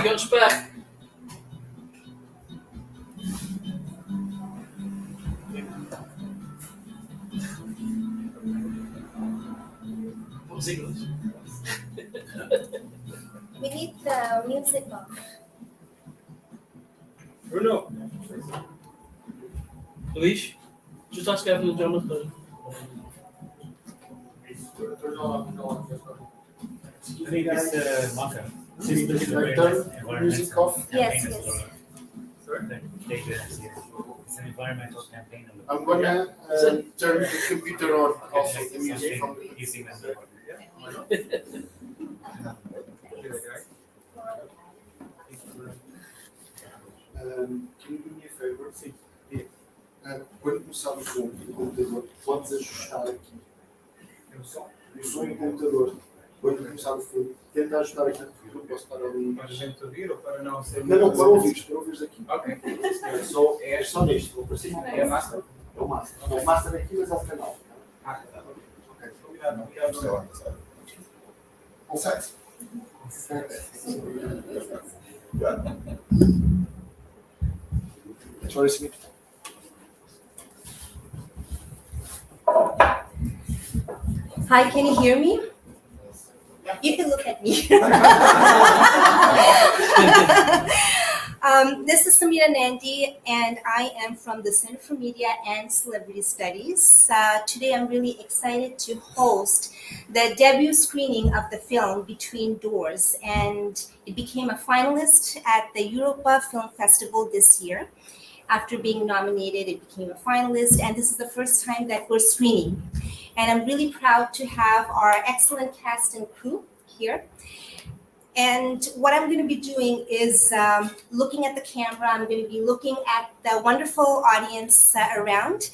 you got spare? What's English? We need the music off. Bruno. Louise, just ask Evan and Jonathan. I think it's Marko. Music off. Yes, yes. It's an environmental campaign. I'm gonna turn the computer on off the music from the Using them. Can you do me a favor? Sim. Quando começar o som do computador, podes ajustar aqui. O som do computador. Quando começar o filme, tenta ajustar aqui. Eu não posso estar ali. Para a gente ouvir ou para não ser. Não, para ouvires aqui. Ok. É só neste, vou aparecer. É a master? É o master. É o master aqui, mas é o canal. Ok. Obrigado. On set. Sorry, Smith. Hi, can you hear me? You can look at me. This is Samita Nandy, and I am from the Center for Media and Celebrity Studies. Today, I'm really excited to host the debut screening of the film Between Doors, and it became a finalist at the Europa Film Festival this year. After being nominated, it became a finalist, and this is the first time that we're screening. And I'm really proud to have our excellent cast and crew here. And what I'm going to be doing is looking at the camera. I'm going to be looking at the wonderful audience around.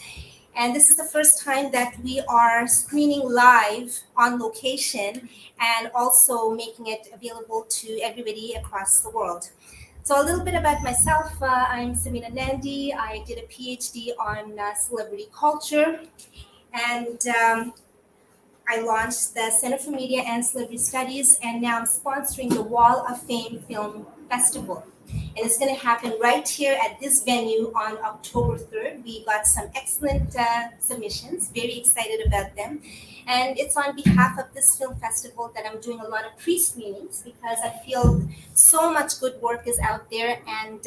And this is the first time that we are screening live on location and also making it available to everybody across the world. So a little bit about myself. I'm Samita Nandy. I did a PhD on celebrity culture. And I launched the Center for Media and Celebrity Studies, and now I'm sponsoring the Wall of Fame Film Festival. And it's going to happen right here at this venue on October 3rd. We got some excellent submissions, very excited about them. And it's on behalf of this film festival that I'm doing a lot of pre-screenings because I feel so much good work is out there, and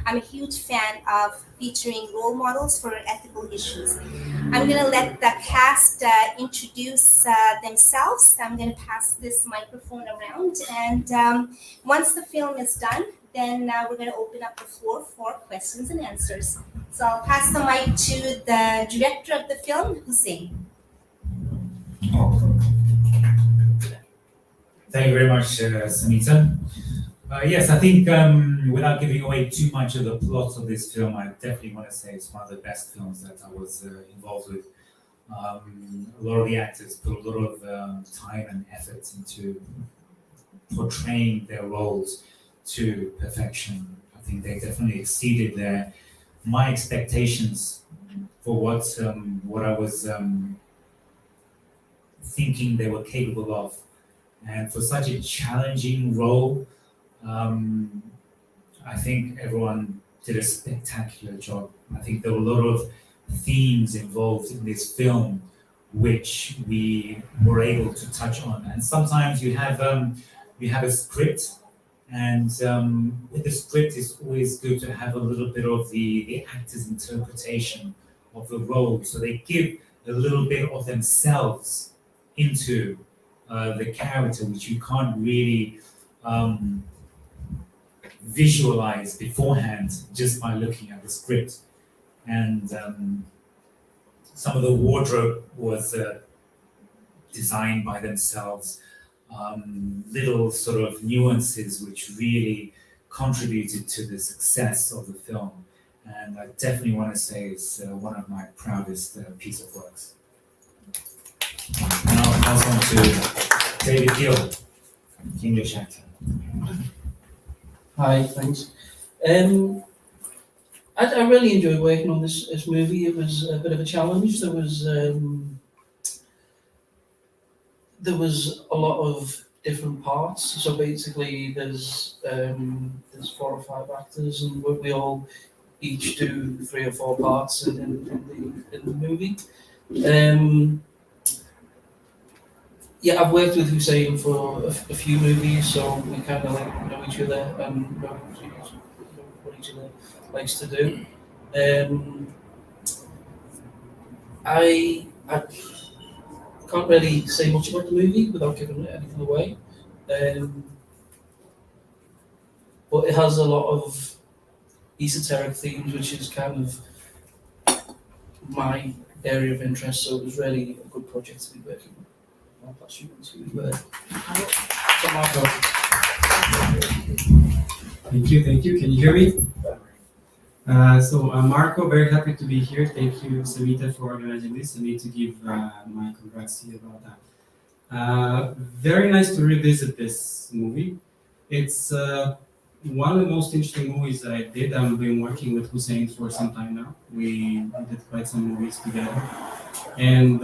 I'm a huge fan of featuring role models for ethical issues. I'm going to let the cast introduce themselves. I'm going to pass this microphone around, and once the film is done, then we're going to open up the floor for questions and answers. So I'll pass the mic to the director of the film, Hussene. Thank you very much, Samita. Yes, I think without giving away too much of the plot of this film, I definitely want to say it's one of the best films that I was involved with. A lot of the actors put a lot of time and effort into portraying their roles to perfection. I think they definitely exceeded my expectations for what I was thinking they were capable of. And for such a challenging role, I think everyone did a spectacular job. I think there were a lot of themes involved in this film which we were able to touch on. And sometimes you have a script, and with the script it's always good to have a little bit of the actor's interpretation of the role, so they give a little bit of themselves into the character, which you can't really visualize beforehand just by looking at the script. And some of the wardrobe was designed by themselves, little sort of nuances which really contributed to the success of the film. And I definitely want to say it's one of my proudest piece of works. And I'll pass on to David Gill, English actor. Hi, thanks. I really enjoyed working on this movie. It was a bit of a challenge. There was a lot of different parts. So basically, there's 4 or 5 actors, and we all each do 3 or 4 parts in the movie. Yeah, I've worked with Hussene for a few movies, so we kind of like know each other and know what each other likes to do. I can't really say much about the movie without giving anything away, but it has a lot of esoteric themes, which is kind of my area of interest. So it was really a good project to be working on. I'll pass you on to Marko. Thank you. Can you hear me? So I'm Marko, very happy to be here. Thank you, Samita, for organizing this. I need to give my congrats to you about that. Very nice to revisit this movie. It's one of the most interesting movies I did. I've been working with Hussene for some time now. We did quite some movies together. And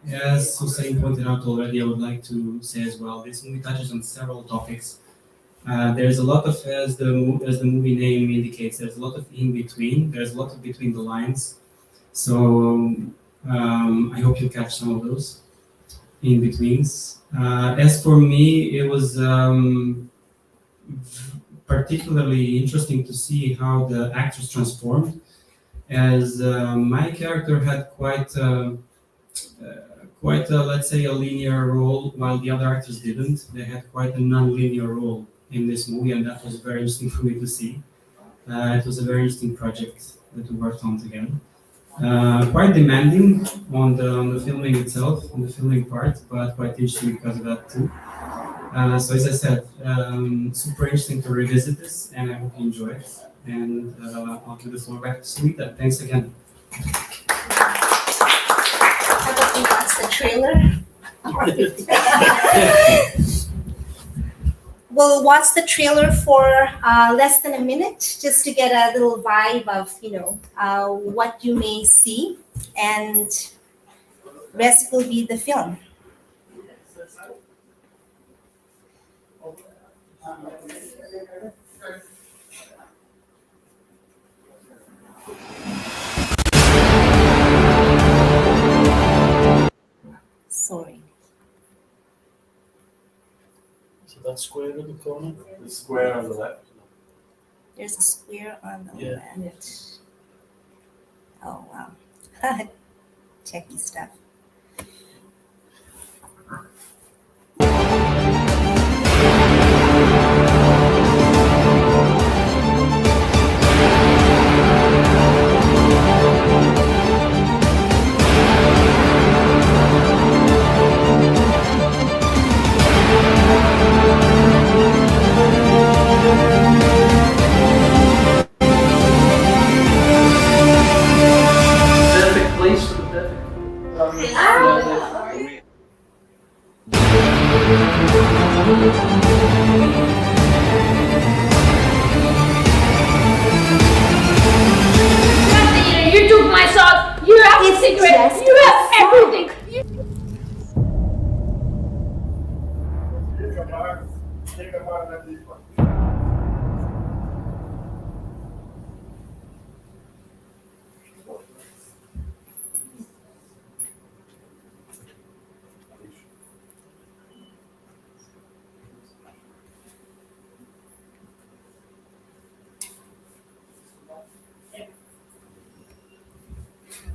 as Hussene pointed out already, I would like to say as well, this movie touches on several topics. There's a lot of, as the movie name indicates, there's a lot of in between. There's a lot of between the lines. So I hope you catch some of those in betweens. As for me, it was particularly interesting to see how the actors transformed. As my character had quite a, let's say, a linear role, while the other actors didn't. They had quite a non-linear role in this movie, and that was very interesting for me to see. It was a very interesting project that we worked on together. Quite demanding on the filming itself, on the filming part, but quite interesting because of that too. So as I said, super interesting to revisit this, and I hope you enjoy it. And I'll give the floor back to Samita. Thanks again. How about we watch the trailer? We'll watch the trailer for less than a minute, just to get a little vibe of, what you may see, and rest will be the film. Sorry. So that square in the corner. The square on the left. There's a square on the Yeah. left. Oh, wow. Techie stuff. Perfect place for the perfect. You took my socks. You have the cigarette. You have everything.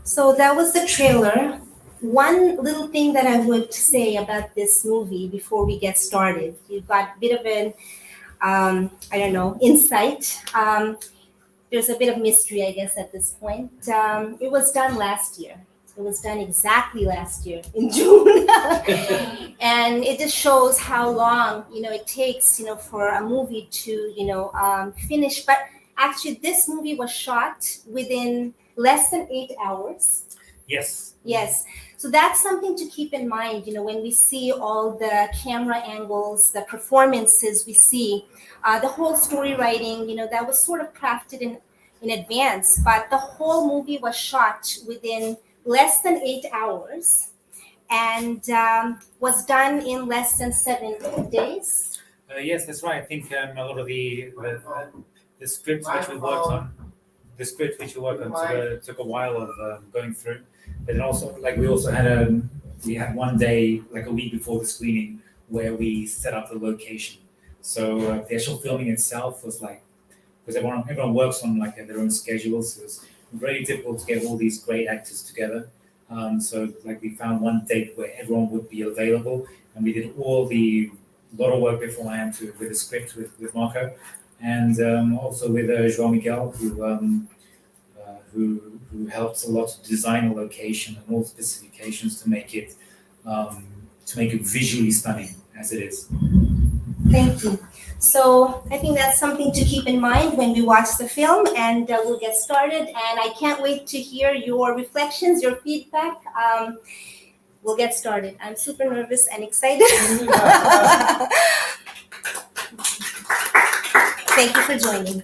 So that was the trailer. One little thing that I would say about this movie before we get started, you've got a bit of an, insight. There's a bit of mystery, I guess, at this point. It was done last year. It was done exactly last year in June. And it just shows how long, it takes, for a movie to, finish. But actually, this movie was shot within less than 8 hours. Yes. Yes. So that's something to keep in mind, when we see all the camera angles, the performances we see, the whole story writing, that was sort of crafted in advance. But the whole movie was shot within less than 8 hours. and was done in less than 7 days. Yes, that's right. I think a lot of the scripts which we worked on, took a while of going through. But then also, like we had one day, like a week before the screening, where we set up the location. So the actual filming itself was like, because everyone works on like their own schedules, so it's very difficult to get all these great actors together. So like we found one date where everyone would be available, and we did lot of work beforehand with the script with Marko, and also with Joao Miguel, who helps a lot to design a location and all the specifications to make it visually stunning as it is. Thank you. So I think that's something to keep in mind when we watch the film, and we'll get started. And I can't wait to hear your reflections, your feedback. We'll get started. I'm super nervous and excited. Thank you for joining.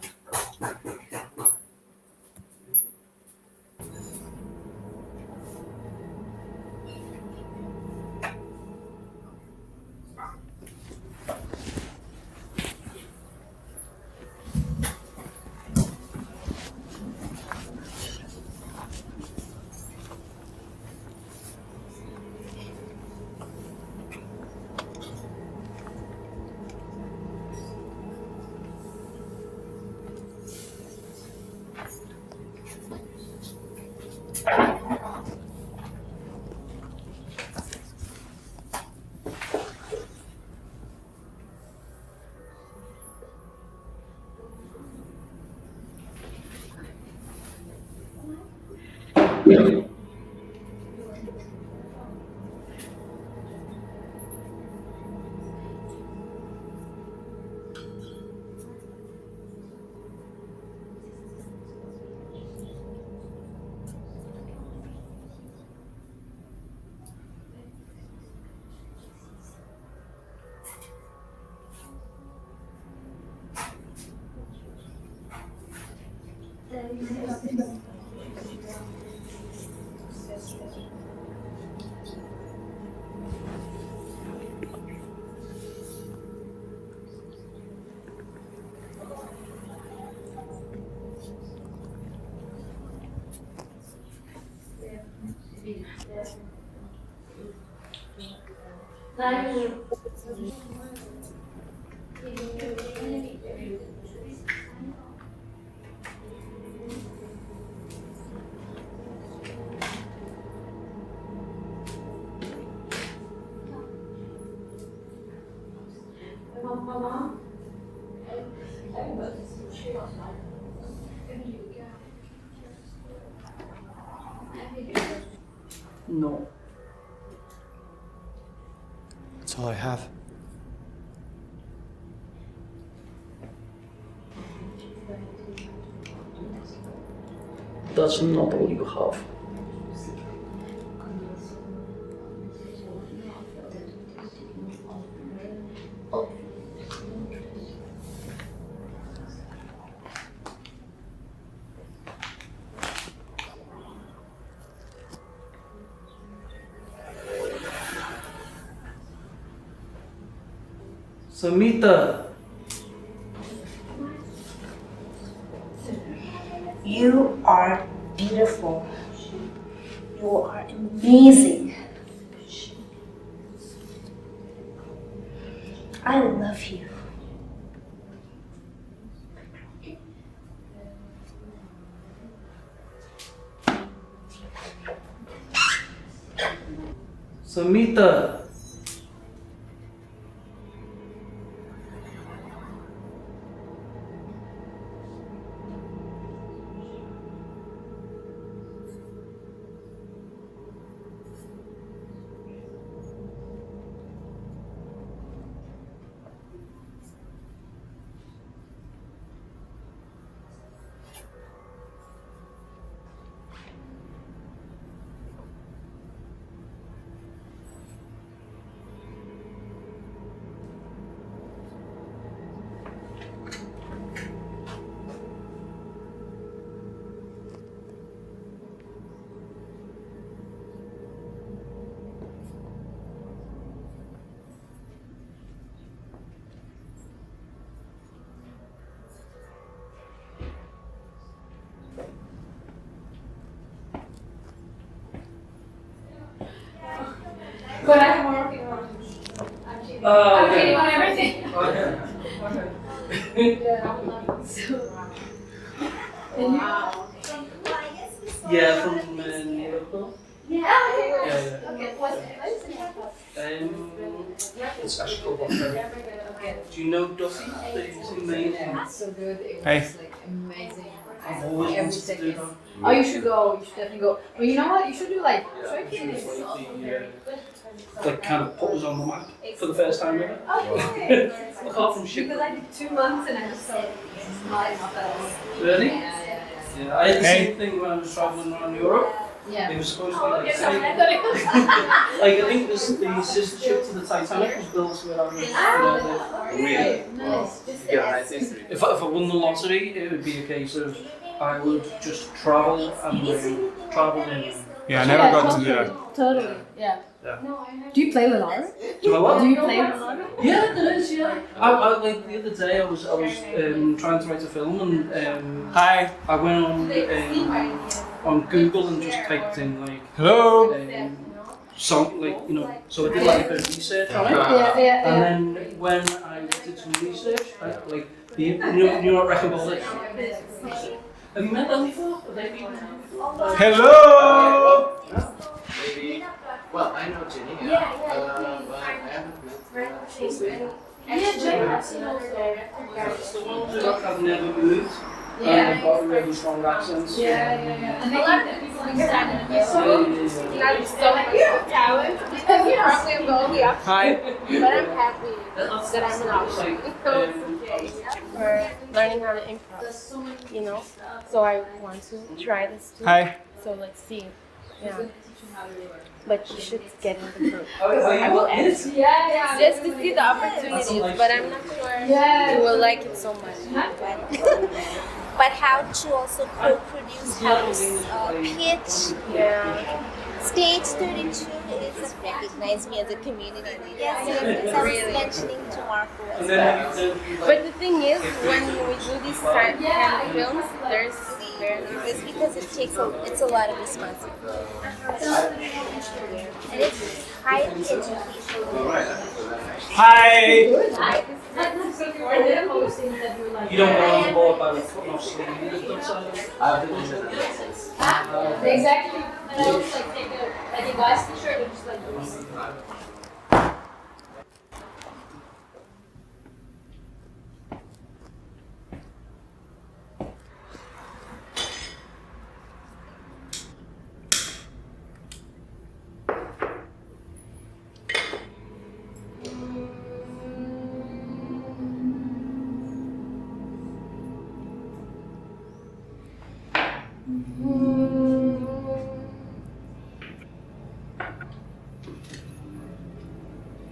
No. That's all I have. That's not all you have. Samita, You are beautiful. You are amazing. I love you. Samita. But I'm working on it. I'm kidding on everything. And you? Yeah, from Liverpool. Yeah. Okay, what's the place? It's actually called Do you know Duffy? He's amazing. So good. It Hey. was like amazing. I've always Every wanted to do second. that. Oh, you should go. You should definitely go. But you know what? You should do like. Like kind of put us on the map for the first time ever. Okay. Apart from ship. Because I did 2 months and I was so not enough else. Really? Yeah. Yeah, I had the Hey. same thing when I was traveling around Europe. Yeah. It was supposed to be like the same. Like I think this, the sister ship to the Titanic was built without Really? Nice. Just If I won the lottery, it would be a case of I would just travel and travel in. Yeah, I never got to do that. Totally. Yeah. Yeah. Do you play Lenore? Do I what? Do you play Lenore? Yeah, there is. Yeah. I like the other day. I was trying to write a film and Hi. I went on Google and just typed in like Hello. song so I did like a bit of research on it. Yeah. And then when I did some research, you know what Wrecking Ball is? Have you met them before? Have they been before? Hello. Maybe. Well, I know Jenny. But I haven't met. It's the ones that have never moved. And they've got really strong accents. And a lot of people understand it. Hi. But I'm happy that I'm an option. For learning how to improv, you know. So I want to try this too. Hi. So let's see. Yeah. But you should get in the group. I will Just to see the opportunities, but I'm not sure you will like it so much. But how to also co-produce, how to pitch. Yeah. Stage 32 is recognize me as a community leader. Yes, I was mentioning to Marko as well. But the thing is, when we do these kind of films, there's It's because it's a lot of responsibility. And it's high education. Hi. You don't go on board by like putting off sleeves. Exactly. And I always like take a guy's t-shirt and just like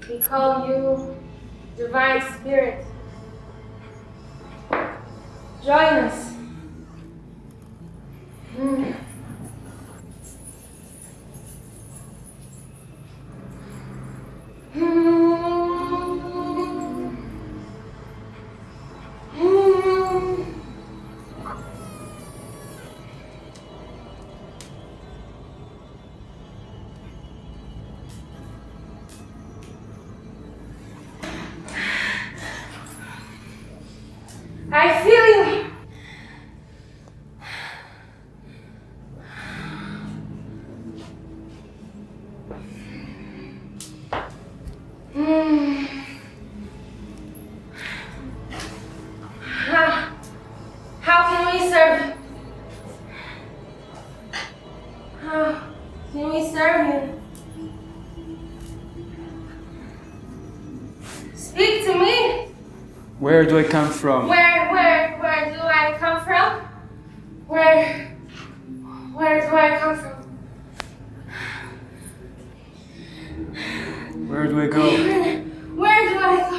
we call you Divine Spirit. Join us. I feel you. How can we serve? How can we serve you? Speak to me. Where do I come from? Where do I come from? Where do I come from? Where do I go? Where do I go?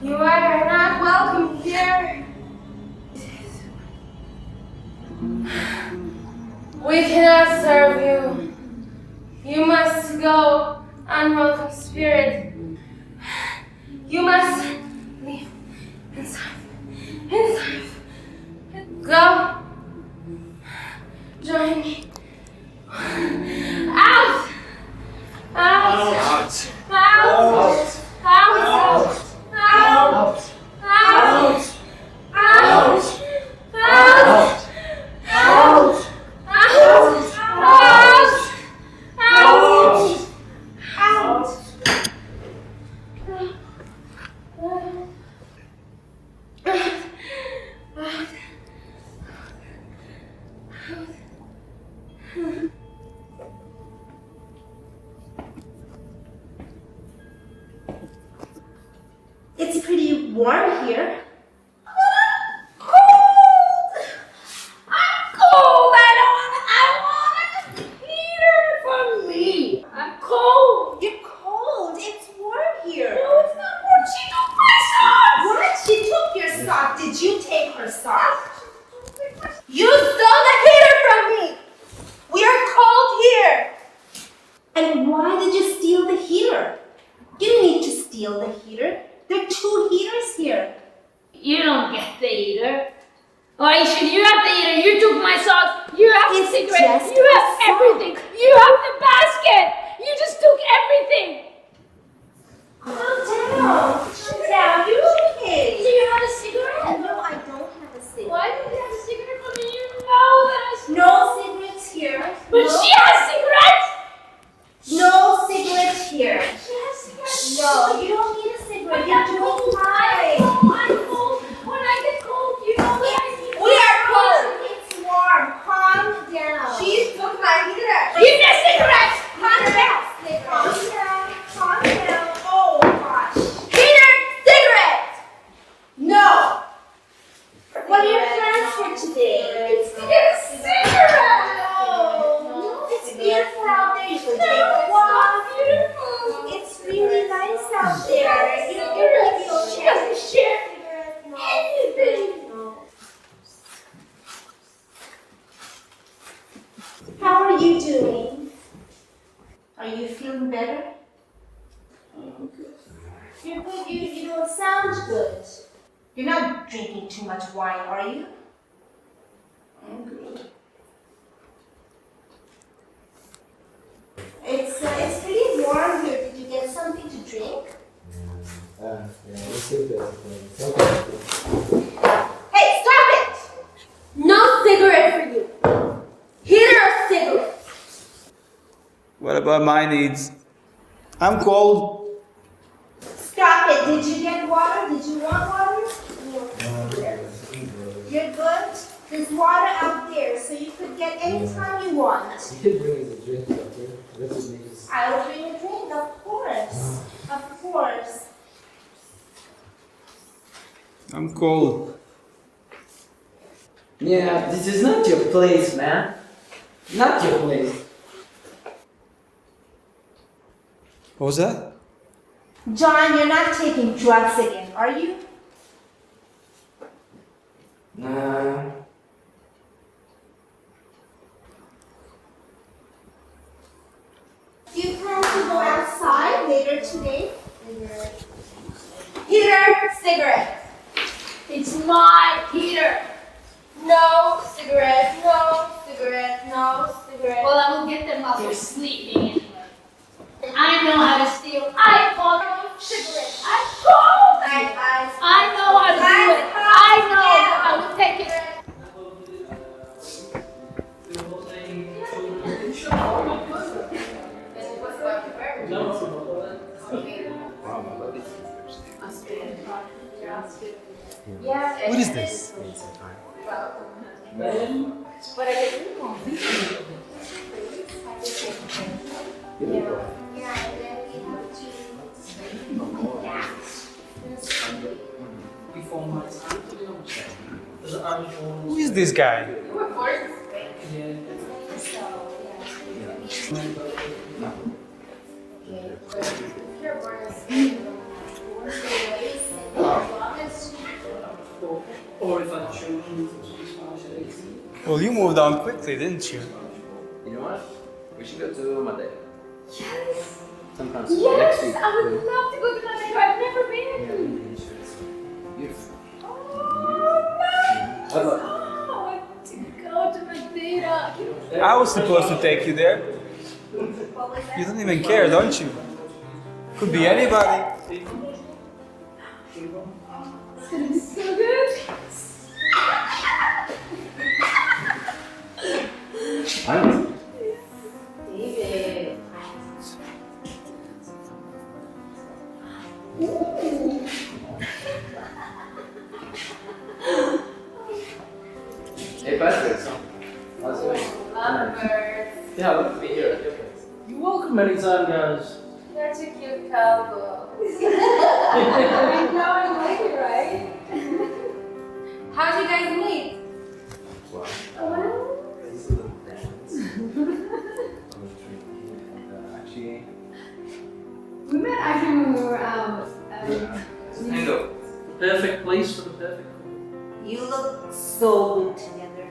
You are not welcome here. We cannot serve you. You must go, unwelcome spirit. You must leave inside. Go. Join me. Out. Out. Out. Out. Out. Out. Out. Out. Out. Out. Out. It's pretty warm here. I'm cold. I want a heater for me. I'm cold. You're cold. It's warm here. No, it's not warm. She took my socks. What? She took your sock. Did you take her sock? You stole the heater from me. We are cold here. And why did you steal the heater? You didn't need to steal the heater. There are 2 heaters here. You don't get the heater. Aisha, you have the heater. You took my socks. You have the It's cigarette. just You a have sock. everything. You have the basket. You just took everything. Calm down. Calm down. You're Do okay. you have a cigarette? No, I don't have a cigarette. Why did you have a cigarette for me? You know that I smoke. No cigarettes here. But No. she has cigarettes. No cigarettes here. She has cigarettes. No, you don't need a cigarette. You're doing I'm fine. cold. When I get cold, you know that I need. We are cold. It's warm. Calm down. She took my heater. Give Give me a cigarette. Calm down. Calm down. Calm down. Oh gosh. Heater, cigarette. No. What are your plans for today? It's to get a cigarette. No, it's beautiful out there. You can take a It's walk. not beautiful. It's really nice out there. You're gonna She doesn't share No. anything. No. How are you doing? Are you feeling better? You're good. You don't sound good. You're not drinking too much wine, are you? I'm good. It's pretty warm here. Did you get something to drink? Hey, stop it! No cigarette for you. Heater or cigarette. What about my needs? I'm cold. Stop it. Did you get water? Did you want water? You're good? There's water out there, so you could get anytime you want. I will bring a drink, of course. Of course. I'm cold. Yeah, this is not your place, man. Not your place. What was that? John, you're not taking drugs again, are you? Nah. Do you plan to go outside later today? Heater, cigarette. It's my heater. No cigarette. No cigarette. No cigarette. Well, I will get them while they're sleeping anyway. I know how to steal. I call cigarette. I call. I know how to do it. I know. I will take it. What is this? Who is this guy? Or if I choose. Well, you moved on quickly, didn't you? You know what? We should go to Madeira. Yes. Sometime Yes. next week. I would love to go to Madeira. I've never been. Beautiful. Oh, How about no. I was supposed to take you there. What was that? You don't even care, don't you? Could be anybody. It's gonna be so good. David. Hey, Patrick. How's it going? Lovebirds. Yeah, look at me here at your place. You're welcome anytime, guys. Such a cute couple. I know, I like it, right? How'd you guys meet? Wow. Oh, This is a little dance. I was drinking and actually. we met actually when we were out. Hello. Perfect place for the perfect couple. You look so good together.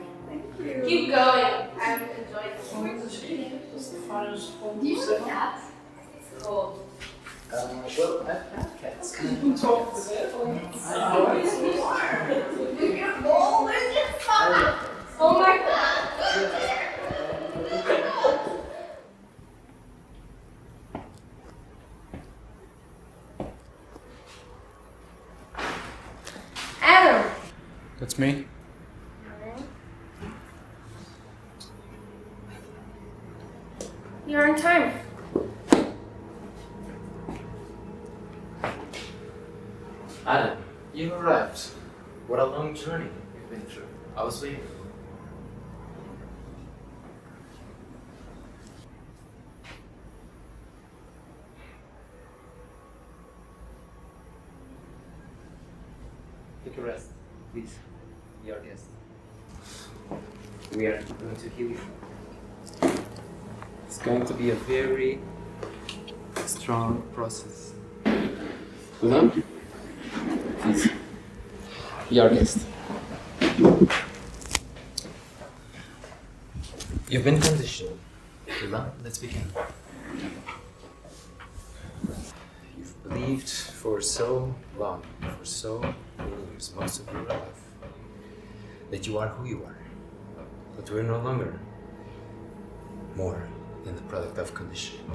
Keep going. I'm enjoying it. Just the finest home Do you set. have cats? It's cold. Well, I've had cats. You can talk to them. Oh my god. Adam. That's me. You're on time. Adam, you arrived. What a long journey you've been through. I was waiting. Take a rest, please. Be our guest. We are going to heal you. It's going to be a very strong process. Hold on. Please. Be our guest. You've been conditioned. Hold on. Let's begin. You've believed for so long, for so many years, most of your life, that you are who you are. But we're no longer more than the product of conditioning.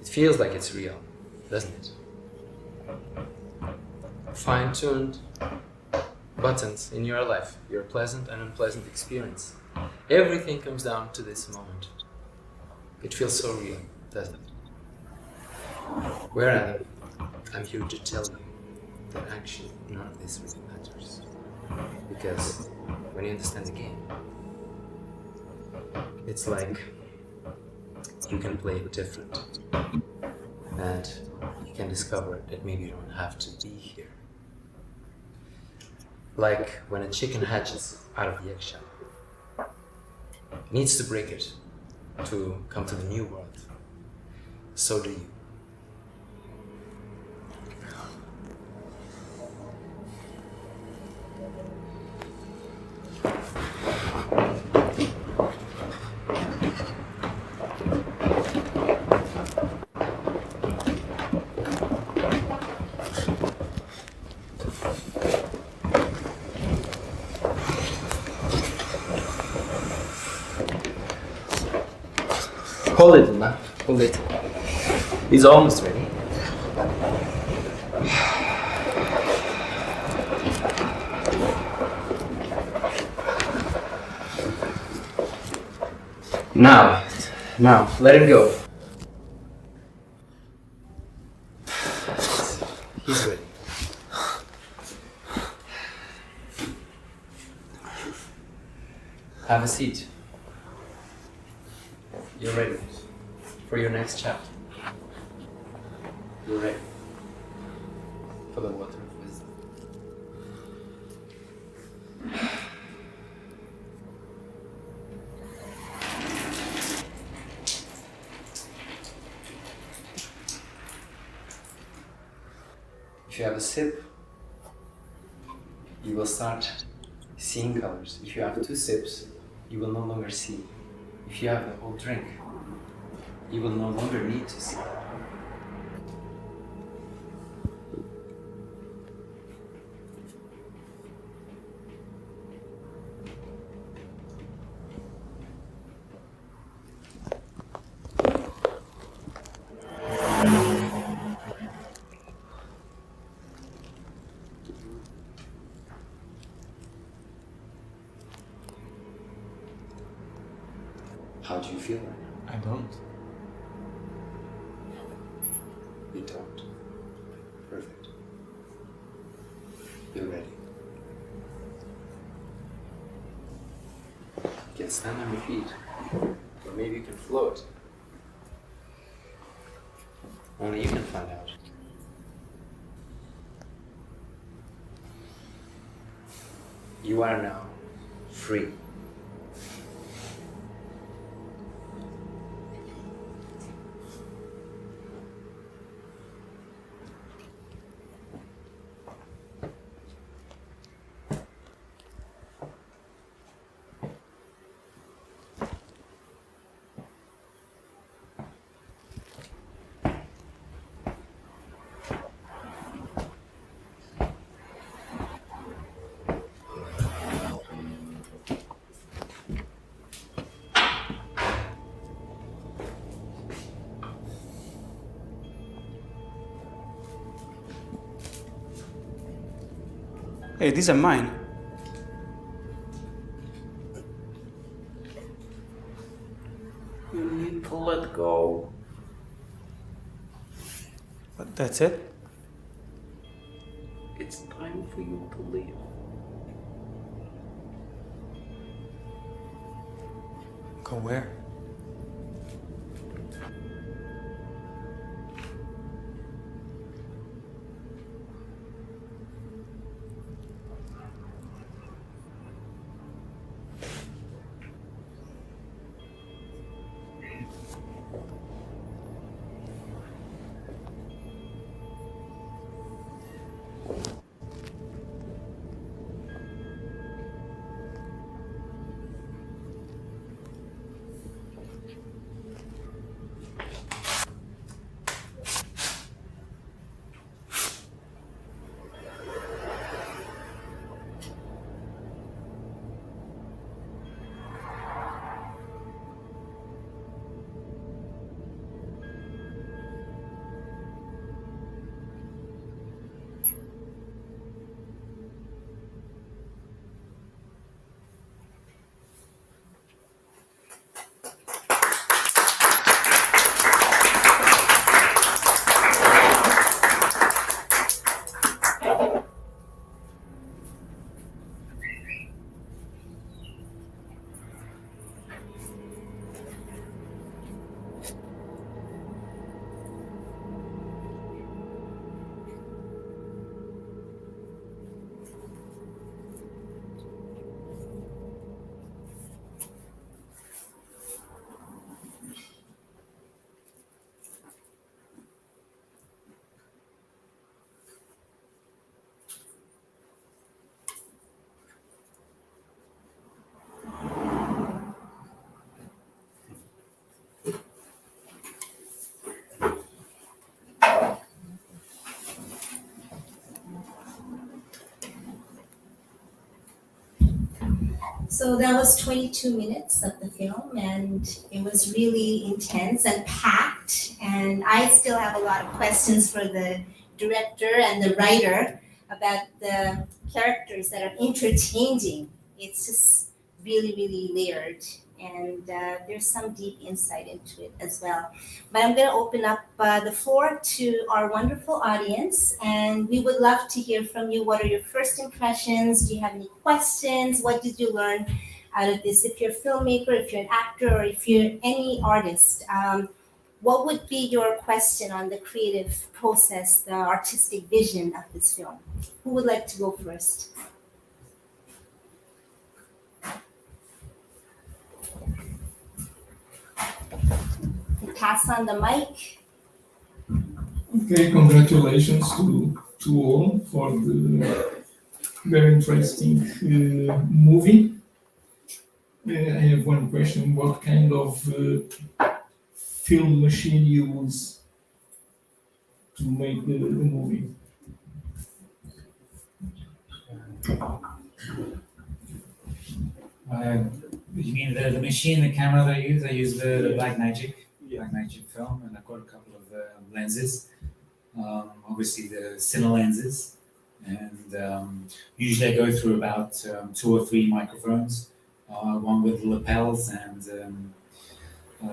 It feels like it's real, doesn't it? Fine-tuned buttons in your life, your pleasant and unpleasant experience. Everything comes down to this moment. It feels so real, doesn't it? Where am I? I'm here to tell you that actually none of this really matters. Because when you understand the game, it's like you can play it different. And you can discover that maybe you don't have to be here. Like when a chicken hatches out of the eggshell. It needs to break it to come to the new world. So do you. Hold it, man. Hold it. He's almost ready. Now, let him go. He's ready. Have a seat. You're ready for your next chapter. You're ready for the water of wisdom. If you have a sip, you will start seeing colors. If you have 2 sips, you will no longer see. If you have the whole drink, you will no longer need to see. feel right now? I don't. You don't. Perfect. Feel ready. You can stand on your feet, or maybe you can float. Only you can find out. You are now free. Hey, these are mine. You need to let go. But that's it? It's time for you to leave. Go where? So that was 22 minutes of the film, and it was really intense and packed. And I still have a lot of questions for the director and the writer about the characters that are interchanging. It's just really, really layered, and there's some deep insight into it as well. But I'm going to open up the floor to our wonderful audience, and we would love to hear from you. What are your first impressions? Do you have any questions? What did you learn out of this? If you're a filmmaker, if you're an actor, or if you're any artist, what would be your question on the creative process, the artistic vision of this film? Who would like to go first? Pass on the mic. Okay, congratulations to all for the very interesting movie. I have one question. What kind of film machine you use to make the movie? You mean the machine, the camera that I use? I use the Black Magic film, and I've got a couple of lenses. Obviously the Cine lenses, and usually I go through about 2 or 3 microphones, one with lapels and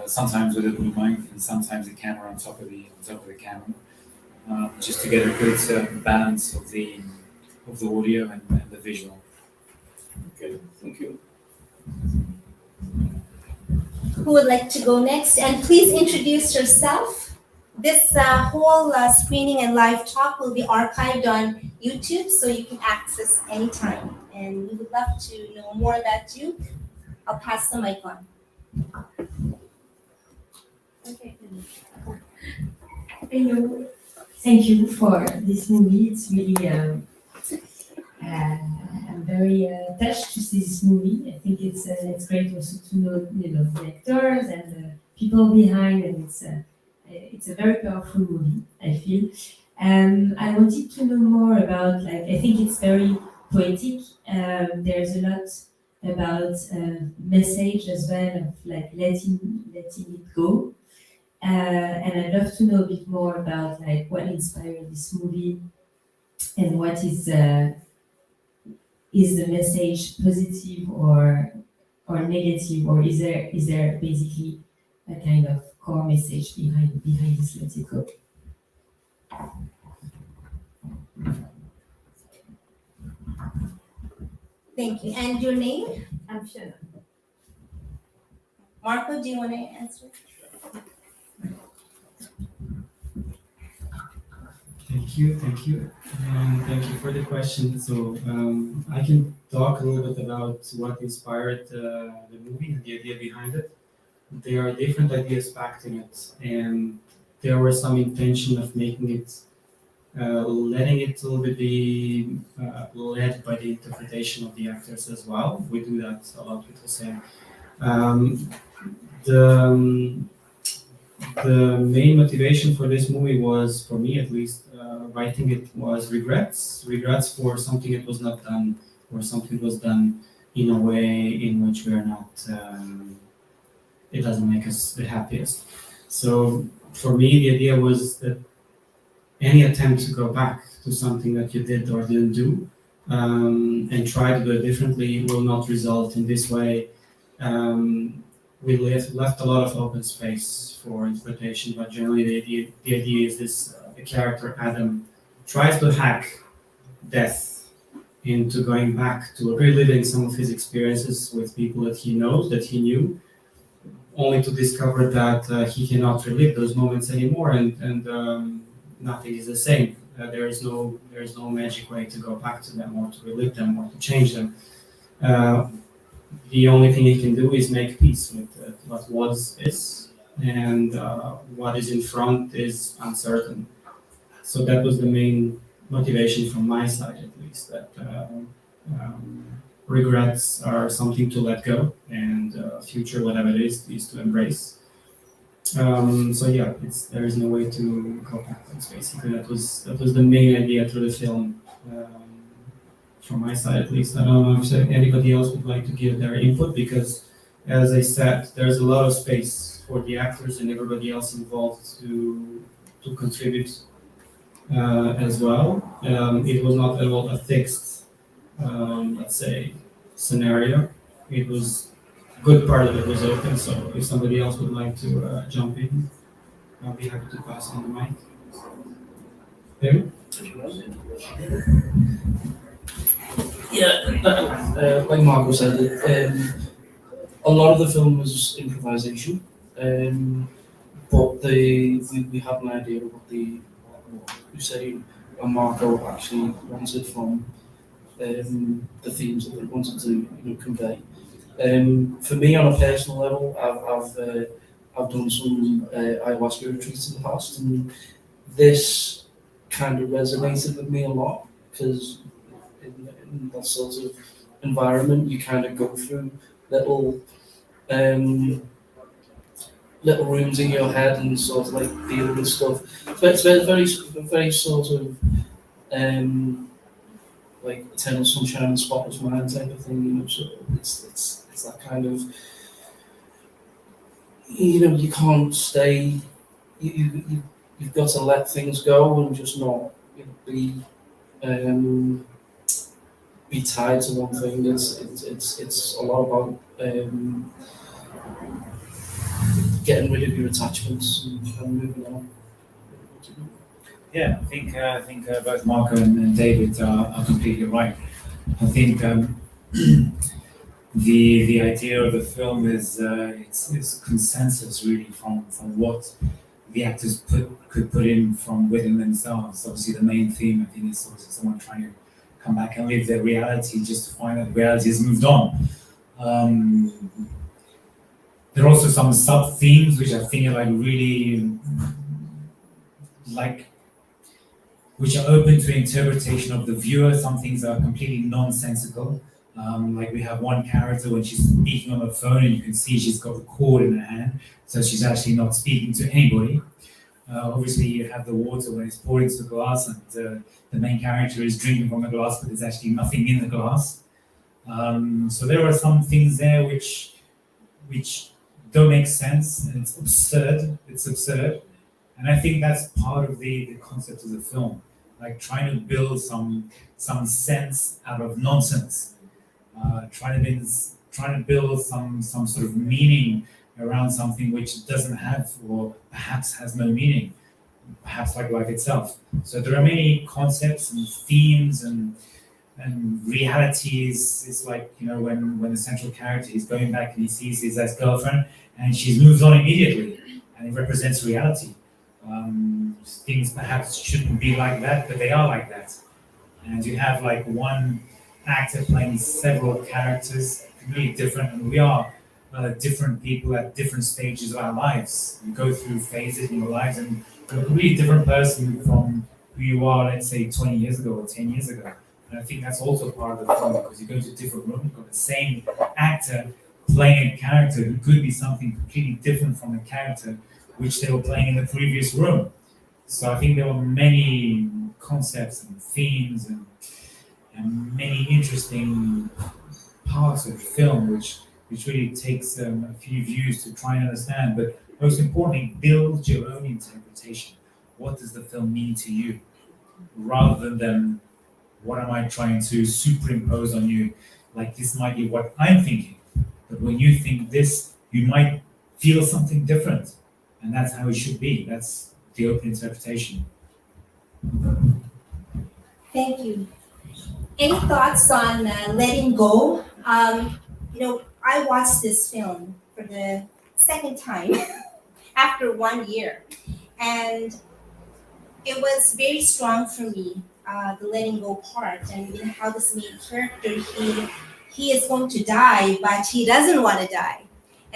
sometimes with a blue mic and sometimes a camera on top of the camera, just to get a good balance of the audio and the visual. Okay, thank you. Who would like to go next? And please introduce yourself. This whole screening and live talk will be archived on YouTube, so you can access anytime. And we would love to know more about you. I'll pass the mic on. Okay. Hello. Thank you for this movie. It's really, I'm very touched to see this movie. I think it's great also to know, the actors and the people behind, and it's a very powerful movie, I feel. I wanted to know more about, I think it's very poetic. There's a lot about message as well, of letting it go. And I'd love to know a bit more about what inspired this movie, and what is the message positive or negative, or is there basically a kind of core message behind this Let It Go? Thank you. And your name? I'm Fiona. Marko, do you want to answer? Thank you. Thank you for the question. So I can talk a little bit about what inspired the movie and the idea behind it. There are different ideas packed in it, and there was some intention of making it, letting it a little bit be led by the interpretation of the actors as well. We do that a lot with Hussene. The main motivation for this movie was, for me at least, writing it, was regrets for something that was not done, or something was done in a way in which we are not, it doesn't make us the happiest. So for me, the idea was that any attempt to go back to something that you did or didn't do, and try to do it differently, will not result in this way. We left a lot of open space for interpretation, but generally the idea is this: the character Adam tries to hack death into going back to reliving some of his experiences with people that he knows, that he knew, only to discover that he cannot relive those moments anymore, and nothing is the same. There is no magic way to go back to them, or to relive them, or to change them. The only thing he can do is make peace with what was is, and what is in front is uncertain. So that was the main motivation from my side, at least, that regrets are something to let go, and future, whatever it is to embrace. So yeah, there is no way to go backwards. Basically, that was the main idea through the film. From my side, at least. I don't know if anybody else would like to give their input, because, as I said, there's a lot of space for the actors and everybody else involved to contribute as well. It was not at all a fixed, let's say, scenario. It was, a good part of it was open, so if somebody else would like to jump in, I'll be happy to pass on the mic. David? Yeah, like Marko said, a lot of the film was improvisation, but we had an idea of what Hussene and Marko actually wanted from the themes that they wanted to convey. For me, on a personal level, I've done some ayahuasca retreats in the past, and this kind of resonated with me a lot, because in that sort of environment, you kind of go through little rooms in your head and sort of like deal with stuff. But it's very sort of like eternal sunshine and spotless mind type of thing. So it's that kind of, you can't stay. You've got to let things go and just not be tied to one thing. It's a lot about getting rid of your attachments and moving on. Yeah, I think both Marco and David are completely right. I think the idea of the film is it's consensus really from what the actors could put in from within themselves. Obviously, the main theme I think is sort of someone trying to come back and live their reality, just to find that reality has moved on. There are also some sub themes which I think are like really like, which are open to interpretation of the viewer. Some things are completely nonsensical. Like we have one character when she's speaking on the phone and you can see she's got the cord in her hand, so she's actually not speaking to anybody. Obviously you have the water when it's poured into the glass and the main character is drinking from the glass, but there's actually nothing in the glass. So there are some things there which don't make sense, and it's absurd. And I think that's part of the concept of the film, like trying to build some sense out of nonsense, trying to build some sort of meaning around something which doesn't have, or perhaps has no meaning, perhaps like life itself. So there are many concepts and themes and realities. It's like, you know, when the central character is going back and he sees his ex-girlfriend and she's moved on immediately, and it represents reality. Things perhaps shouldn't be like that, but they are like that. And you have like one actor playing several characters, completely different, and we are different people at different stages of our lives. You go through phases in your lives, and you're a completely different person from who you are, let's say, 20 years ago or 10 years ago. And I think that's also part of the film, because you go to different rooms, you've got the same actor playing a character who could be something completely different from the character which they were playing in the previous room. So I think there were many concepts and themes and many interesting parts of the film which really takes a few views to try and understand, but most importantly, build your own interpretation. What does the film mean to you? Rather than what am I trying to superimpose on you? Like, this might be what I'm thinking, but when you think this, you might feel something different. And that's how it should be. That's the open interpretation. Thank you. Any thoughts on letting go? You know, I watched this film for the second time after 1 year, and it was very strong for me, the letting go part, and how this main character, he is going to die, but he doesn't want to die.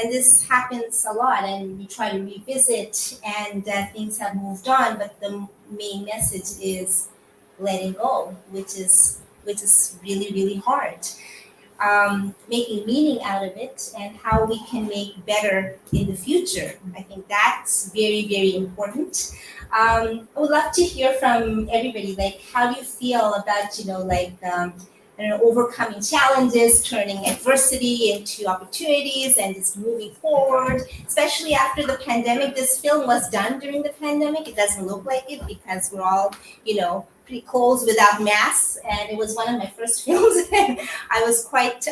And this happens a lot, and we try to revisit, and things have moved on, but the main message is letting go, which is really, really hard. Making meaning out of it, and how we can make better in the future. I think that's very, very important. I would love to hear from everybody, like, how do you feel about, overcoming challenges, turning adversity into opportunities, and just moving forward, especially after the pandemic. This film was done during the pandemic. It doesn't look like it because we're all, pretty close without masks, and it was one of my first films. I was quite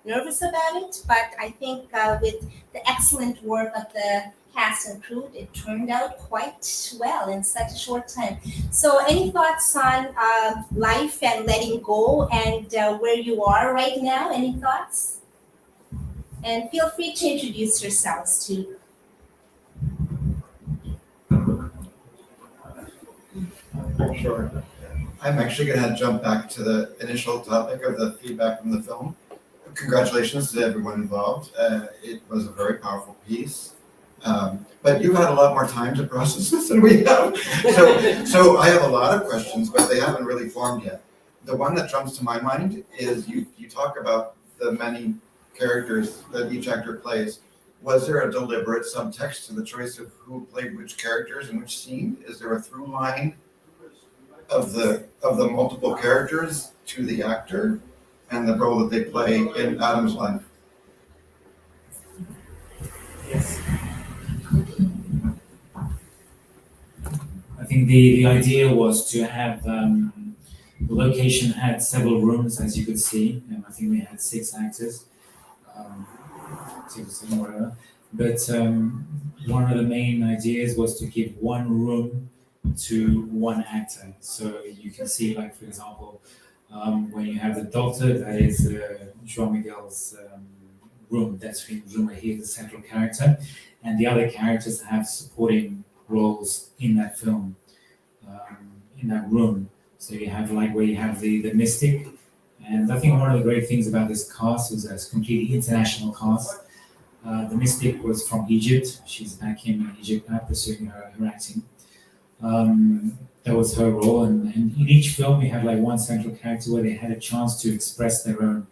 nervous about it, but I think with the excellent work of the cast and crew, it turned out quite well in such a short time. So any thoughts on life and letting go, and where you are right now? Any thoughts? And feel free to introduce yourselves too. Sure. I'm actually going to jump back to the initial topic of the feedback from the film. Congratulations to everyone involved. It was a very powerful piece. But you've had a lot more time to process this than we have. So I have a lot of questions, but they haven't really formed yet. The one that jumps to my mind is you talk about the many characters that each actor plays. Was there a deliberate subtext to the choice of who played which characters in which scene? Is there a through line of the multiple characters to the actor and the role that they play in Adam's life? Yes. I think the idea was to have the location had several rooms, as you could see. I think we had 6 actors, 6 or 7, whatever. But one of the main ideas was to give one room to one actor. So you can see, like, for example, when you have the doctor, that is Joao Miguel's room. That's his room where he is the central character, and the other characters have supporting roles in that film, in that room. So you have like where you have the mystic, and I think one of the great things about this cast is that it's a completely international cast. The mystic was from Egypt. She's back in Egypt now pursuing her acting. That was her role, and in each film we had like one central character where they had a chance to express their own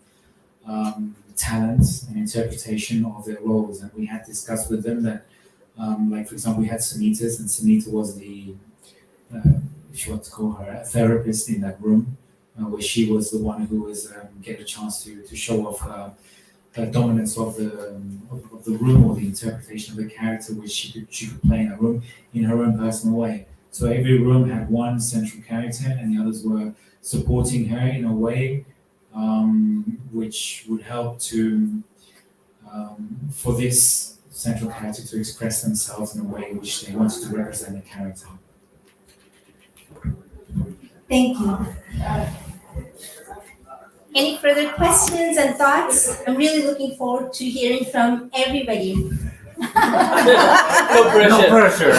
talents and interpretation of their roles, and we had discussed with them that, like for example, we had Samita's, and Samita was the, if you want to call her a therapist in that room, where she was the one who was get a chance to show off the dominance of the room or the interpretation of the character, which she could play in a room in her own personal way. So every room had one central character, and the others were supporting her in a way which would help to for this central character to express themselves in a way which they wanted to represent the character. Thank you. Any further questions and thoughts? I'm really looking forward to hearing from everybody. No pressure. No pressure.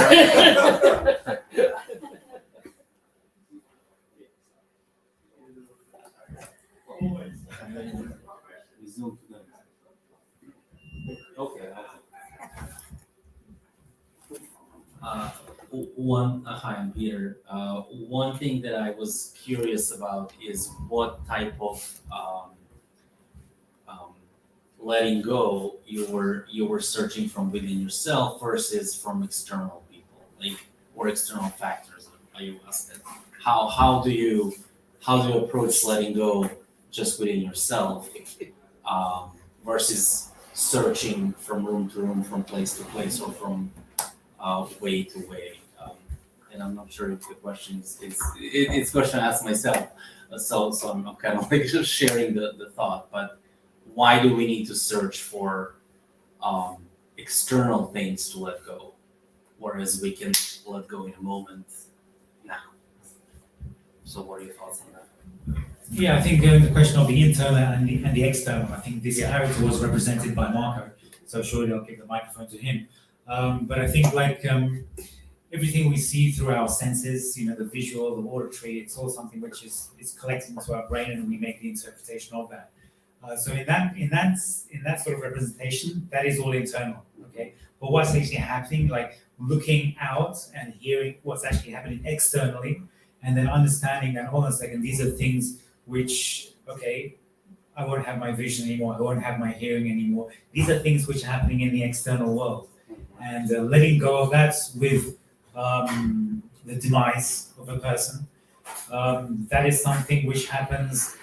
Okay. Hi, I'm Peter. One thing that I was curious about is what type of letting go you were searching from within yourself versus from external people, like, or external factors. I asked it. How do you approach letting go just within yourself versus searching from room to room, from place to place, or from way to way? And I'm not sure if the question is it's a question I ask myself. So I'm kind of like just sharing the thought. But why do we need to search for external things to let go, whereas we can let go in a moment now? So what are your thoughts on that? Yeah, I think the question of the internal and the external, I think this character was represented by Marko, so surely I'll give the microphone to him. But I think like everything we see through our senses, the visual, the auditory, it's all something which is collected into our brain, and we make the interpretation of that. So in that sort of representation, that is all internal, okay? But what's actually happening, like looking out and hearing what's actually happening externally, and then understanding that, hold on a second, these are things which, okay, I won't have my vision anymore, I won't have my hearing anymore. These are things which are happening in the external world. And letting go of that with the demise of a person, that is something which happens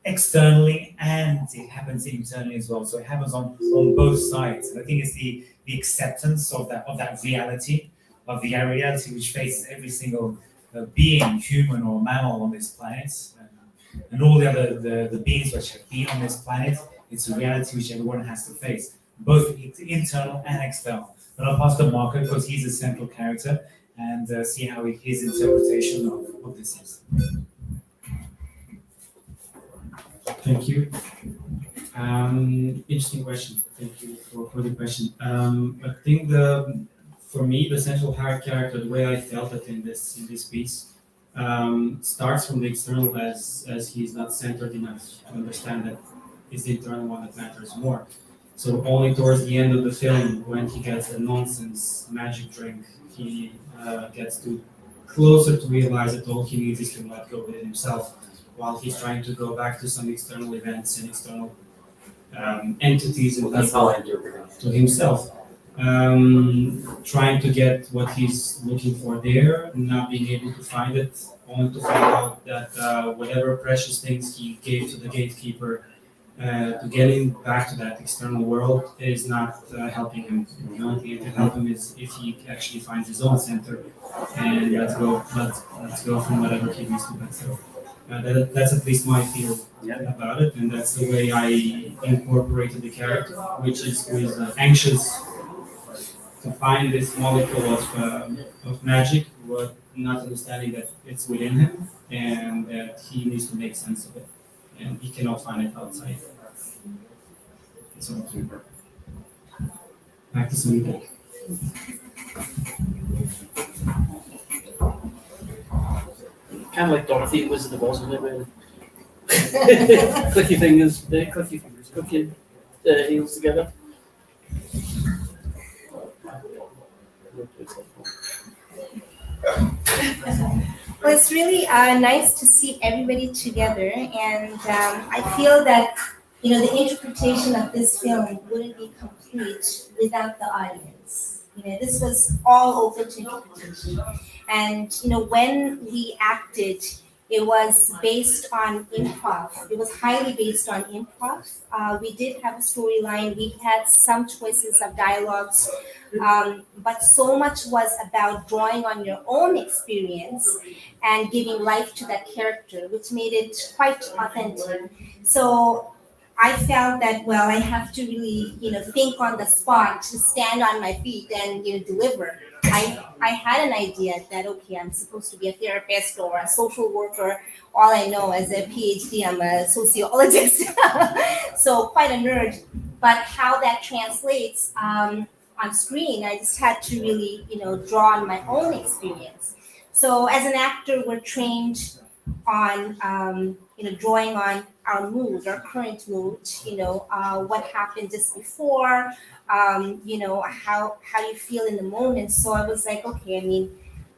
externally, and it happens internally as well. So it happens on both sides. And I think it's the acceptance of that reality, of the reality which faces every single being, human or mammal on this planet, and all the other the beings which have been on this planet. It's a reality which everyone has to face, both internal and external. But I'll pass to Marko because he's a central character, and see how his interpretation of this is. Thank you. Interesting question. Thank you for the question. I think for me, the central character, the way I felt it in this piece, starts from the external as he's not centered enough to understand that it's the internal one that matters more. So only towards the end of the film, when he gets a nonsense magic drink, he gets to closer to realize that all he needs is to let go within himself, while he's trying to go back to some external events and external entities and people to himself. Trying to get what he's looking for there, not being able to find it, only to find out that whatever precious things he gave to the gatekeeper to get him back to that external world is not helping him. The only thing that can help him is if he actually finds his own center and let's go from whatever he needs to let go. That's at least my feel about it, and that's the way I incorporated the character, which is who is anxious to find this molecule of magic, but not understanding that it's within him and that he needs to make sense of it, and he cannot find it outside. So, back to Samita. Kind of like Dorothy, Wizard of Oz, isn't it, really? Click your fingers, click your heels together. Well, it's really nice to see everybody together, and I feel that the interpretation of this film wouldn't be complete without the audience. This was all open to interpretation, and when we acted, it was based on improv. It was highly based on improv. We did have a storyline. We had some choices of dialogues, but so much was about drawing on your own experience and giving life to that character, which made it quite authentic. So I felt that, well, I have to really, think on the spot, to stand on my feet and, deliver. I had an idea that, okay, I'm supposed to be a therapist or a social worker. All I know as a PhD, I'm a sociologist. So quite a nerd. But how that translates on screen, I just had to really, draw on my own experience. So as an actor, we're trained on, drawing on our mood, our current mood, what happened just before, how you feel in the moment. So I was like, okay,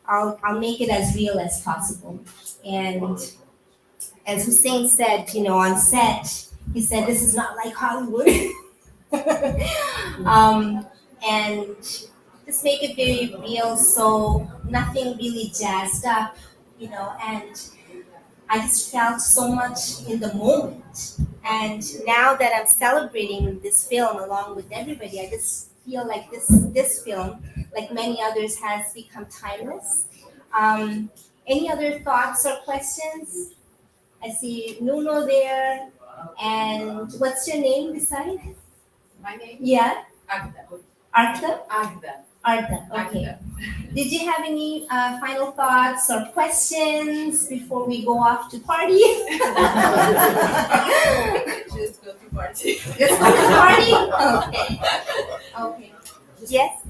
I'll make it as real as possible. And as Hussene said, on set, he said, this is not like Hollywood. And just make it very real, so nothing really jazzed up, and I just felt so much in the moment. And now that I'm celebrating this film along with everybody, I just feel like this film, like many others, has become timeless. Any other thoughts or questions? I see Nuno there. And what's your name beside? My name? Yeah? Agda. Arta? Agda. Arta, okay. Did you have any final thoughts or questions before we go off to party? Just go to party. Just go to party? Okay. Okay. Yes?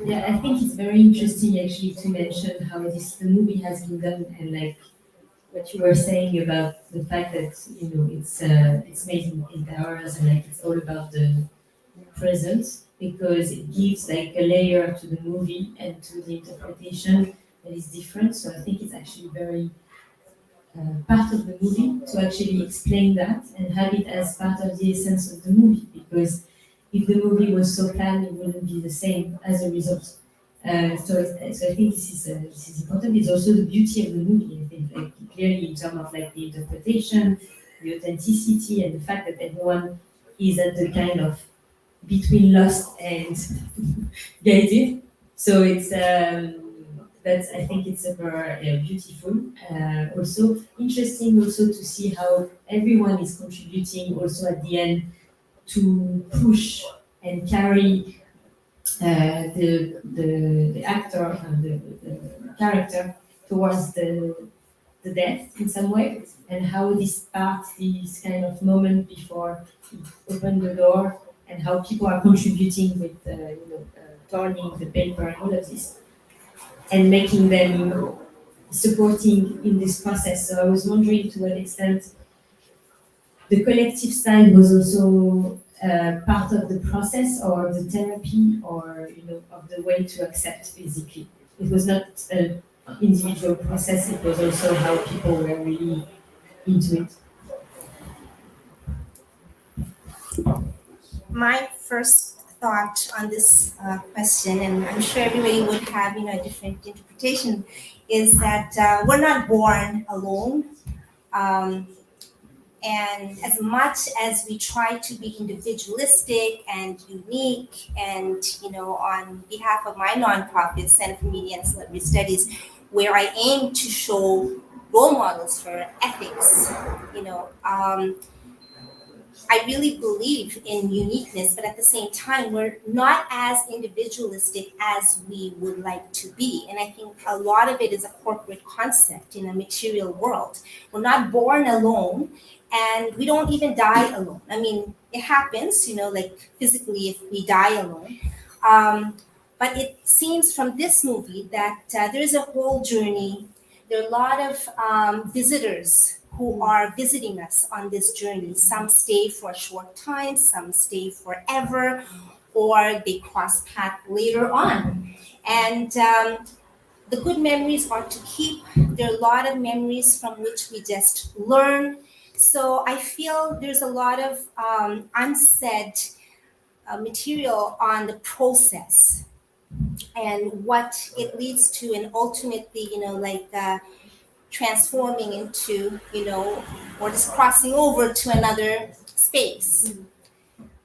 Yeah, I think it's very interesting actually to mention how the movie has been done, and like what you were saying about the fact that it's made in Paris, and like it's all about the present, because it gives like a layer to the movie and to the interpretation that is different. So I think it's actually very part of the movie to actually explain that and have it as part of the essence of the movie, because if the movie was so planned, it wouldn't be the same as a result. So I think this is important. It's also the beauty of the movie. I think, like, clearly in terms of like the interpretation, the authenticity, and the fact that everyone is at the kind of between lost and guided. So it's that's, I think it's super beautiful. Also interesting also to see how everyone is contributing also at the end to push and carry the actor and the character towards the death in some way, and how this kind of moment before it opened the door, and how people are contributing with turning the paper and all of this, and making them supporting in this process. So I was wondering to what extent the collective side was also part of the process or the therapy, or of the way to accept. Basically, it was not an individual process; it was also how people were really into it. My first thought on this question, and I'm sure everybody would have a different interpretation, is that we're not born alone. And as much as we try to be individualistic and unique, and on behalf of my nonprofit, Center for Media and Celebrity Studies, where I aim to show role models for ethics. You know, I really believe in uniqueness, but at the same time, we're not as individualistic as we would like to be. And I think a lot of it is a corporate concept in a material world. We're not born alone, and we don't even die alone. I mean, it happens, you know, like physically if we die alone. But it seems from this movie that there's a whole journey. There are a lot of visitors who are visiting us on this journey. Some stay for a short time, some stay forever, or they cross paths later on. And the good memories are to keep. There are a lot of memories from which we just learn. So I feel there's a lot of unsaid material on the process and what it leads to, and ultimately, you know, like transforming into, you know, or just crossing over to another space.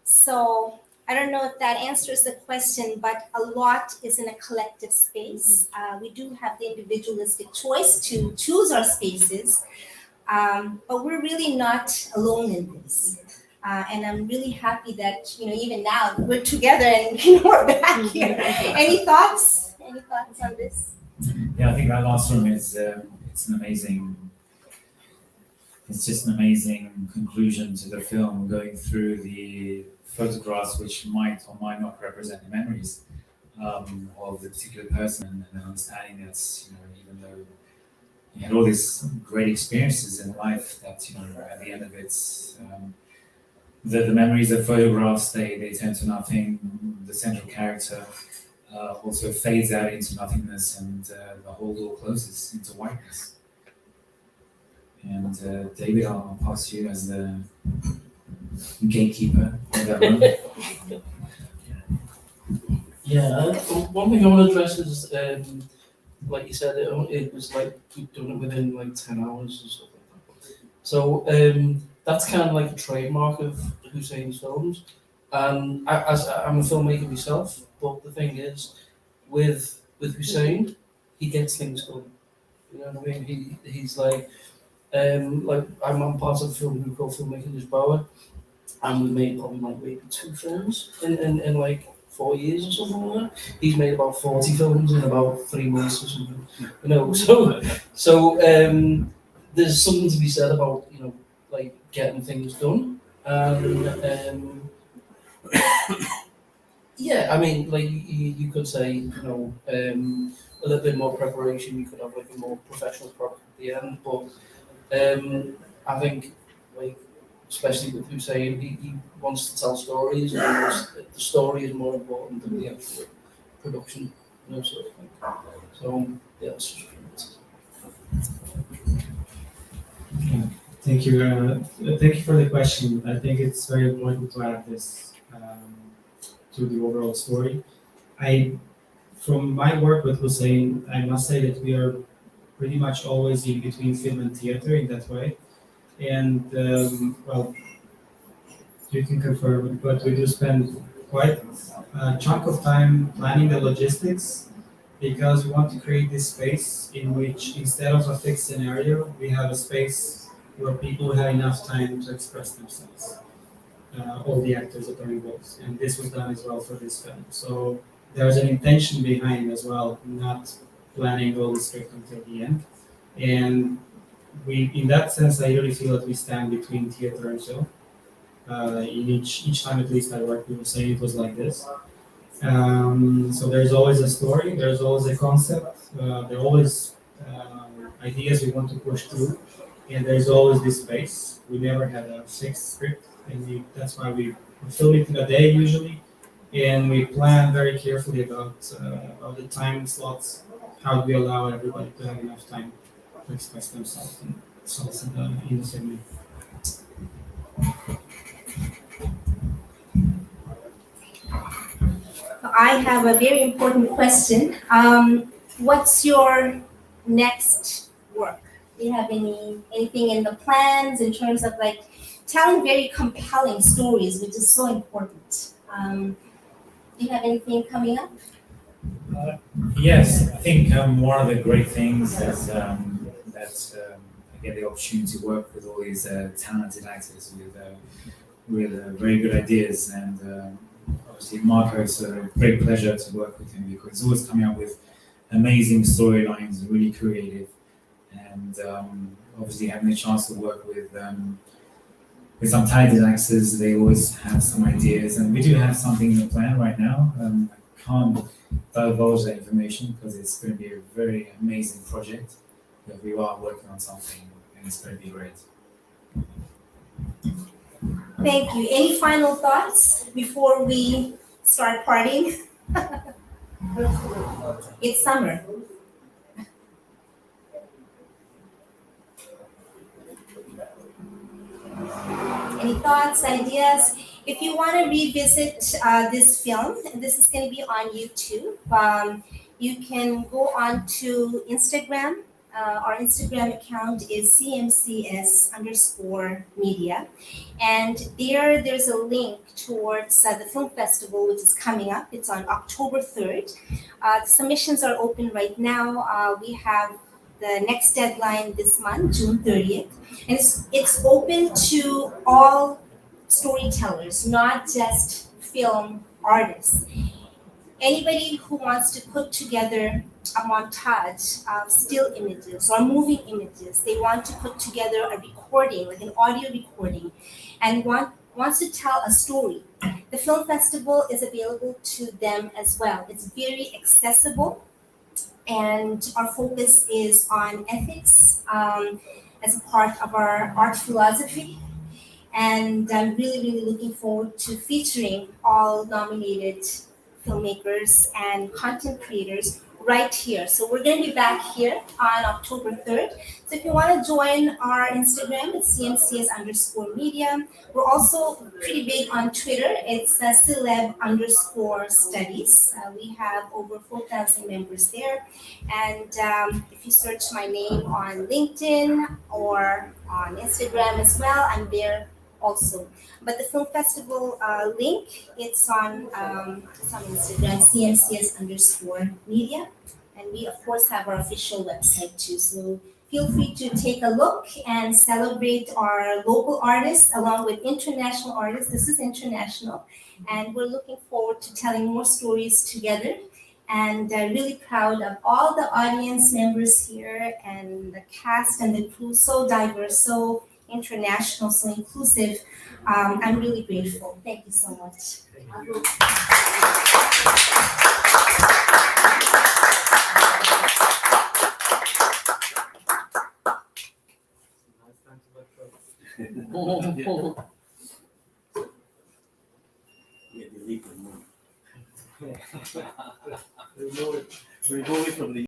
So I don't know if that answers the question, but a lot is in a collective space. We do have the individualistic choice to choose our spaces, but we're really not alone in this. And I'm really happy that, you know, even now we're together and, you know, we're back here. Any thoughts? Any thoughts on this? Yeah, I think that last room is it's an amazing. It's just an amazing conclusion to the film, going through the photographs which might or might not represent the memories of the particular person, and understanding that, you know, even though you had all these great experiences in life, that, you know, at the end of it, the memories of photographs, they turn to nothing. The central character also fades out into nothingness, and the whole door closes into whiteness. And David, I'll pass you as the gatekeeper of that room. Yeah, one thing I want to address is, like you said, it was like you've done it within like 10 hours and stuff like that. So that's kind of like a trademark of Hussene's films. And I'm a filmmaker myself, but the thing is, with Hussene, he gets things done. You know what I mean? He's like I'm part of a film group called Filmmaking Lisbon, and we made probably like maybe 2 films in like 4 years or something like that. He's made about 40 films in about 3 months or something. You know, so there's something to be said about, you know, like getting things done. And yeah, I mean, like you could say, you know, a little bit more preparation. You could have like a more professional product at the end, but I think, like, especially with Hussene, he wants to tell stories, and the story is more important than the actual production, you know, sort of thing. So yeah, that's just Thank you. Thank you for the question. I think it's very important to add this to the overall story. From my work with Hussene, I must say that we are pretty much always in between film and theater in that way. And well, you can confirm, but we do spend quite a chunk of time planning the logistics, because we want to create this space in which, instead of a fixed scenario, we have a space where people have enough time to express themselves, all the actors that are involved. And this was done as well for this film. So there's an intention behind as well, not planning all the script until the end. And in that sense, I really feel that we stand between theater and film. In each time, at least, I worked with Hussene, it was like this. So there's always a story, there's always a concept, there are always ideas we want to push through, and there's always this space. We never had a fixed script, and that's why we film it in a day usually, and we plan very carefully about the time slots, how do we allow everybody to have enough time to express themselves, and so it's in the same way. I have a very important question. What's your next work? Do you have anything in the plans in terms of like telling very compelling stories, which is so important? Do you have anything coming up? Yes, I think one of the great things that that I get the opportunity to work with all these talented actors with very good ideas. And obviously, Marko, it's a great pleasure to work with him because he's always coming up with amazing storylines, really creative. And obviously, having the chance to work with some talented actors, they always have some ideas. And we do have something in the plan right now. I can't divulge that information because it's going to be a very amazing project. But we are working on something, and it's going to be great. Thank you. Any final thoughts before we start partying? It's summer. Any thoughts, ideas? If you want to revisit this film, this is going to be on YouTube. You can go on to Instagram. Our Instagram account is CMCS_media. And there's a link towards the film festival, which is coming up. It's on October 3rd. The submissions are open right now. We have the next deadline this month, June 30th. And it's open to all storytellers, not just film artists. Anybody who wants to put together a montage of still images or moving images, they want to put together a recording, like an audio recording, and wants to tell a story. The film festival is available to them as well. It's very accessible, and our focus is on ethics as a part of our art philosophy. And I'm really, really looking forward to featuring all nominated filmmakers and content creators right here. So we're going to be back here on October 3rd. So if you want to join our Instagram, it's CMCS_media. We're also pretty big on Twitter. It's celeb_studies. We have over 4,000 members there. And if you search my name on LinkedIn or on Instagram as well, I'm there also. But the film festival link, it's on Instagram, CMCS_media. And we, of course, have our official website too. So feel free to take a look and celebrate our local artists along with international artists. This is international. And we're looking forward to telling more stories together. And really proud of all the audience members here and the cast and the crew, so diverse, so international, so inclusive. I'm really grateful. Thank you so much. Remove it from the